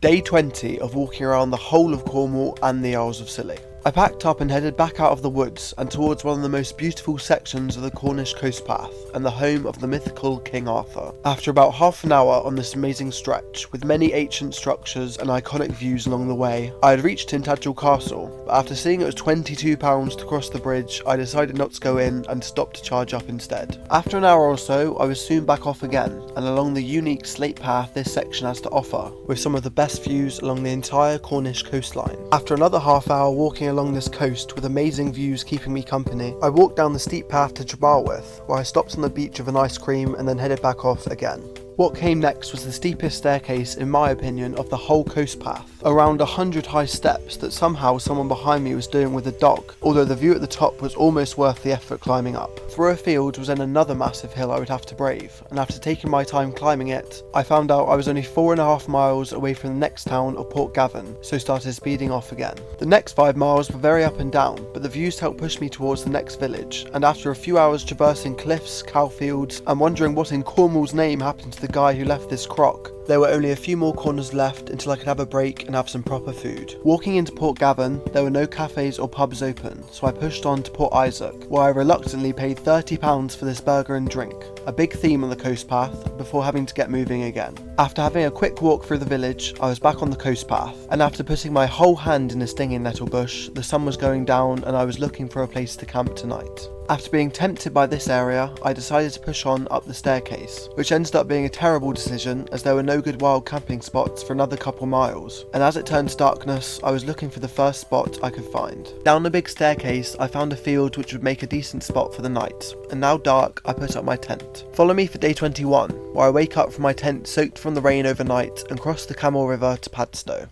Day 20 of walking around the whole of Cornwall and the Isles of Scilly. I packed up and headed back out of the woods and towards one of the most beautiful sections of the Cornish coast path and the home of the mythical King Arthur. After about half an hour on this amazing stretch, with many ancient structures and iconic views along the way, I had reached Tintagel Castle, but after seeing it was £22 to cross the bridge, I decided not to go in and stopped to charge up instead. After an hour or so, I was soon back off again, and along the unique slate path this section has to offer, with some of the best views along the entire Cornish coastline. After another half hour walking along this coast with amazing views keeping me company, I walked down the steep path to Trebarwith, where I stopped on the beach of an ice cream and then headed back off again. What came next was the steepest staircase, in my opinion, of the whole coast path. Around 100 high steps that somehow someone behind me was doing with a dog, although the view at the top was almost worth the effort climbing up. Through a field was then another massive hill I would have to brave, and after taking my time climbing it, I found out I was only 4.5 miles away from the next town of Portgavin, so started speeding off again. The next 5 miles were very up and down, but the views helped push me towards the next village, and after a few hours traversing cliffs, cow fields, and wondering what in Cornwall's name happened to the guy who left this crock, there were only a few more corners left until I could have a break and have some proper food. Walking into Portgavin, there were no cafes or pubs open, so I pushed on to Port Issac, where I reluctantly paid £30 for this burger and drink, a big theme on the coast path, before having to get moving again. After having a quick walk through the village, I was back on the coast path, and after putting my whole hand in a stinging nettle bush, the sun was going down and I was looking for a place to camp tonight. After being tempted by this area, I decided to push on up the staircase, which ended up being a terrible decision as there were no good wild camping spots for another couple miles, and as it turned to darkness, I was looking for the first spot I could find. Down the big staircase, I found a field which would make a decent spot for the night, and now dark, I put up my tent. Follow me for day 21, where I wake up from my tent soaked from the rain overnight and cross the Camel River to Padstow.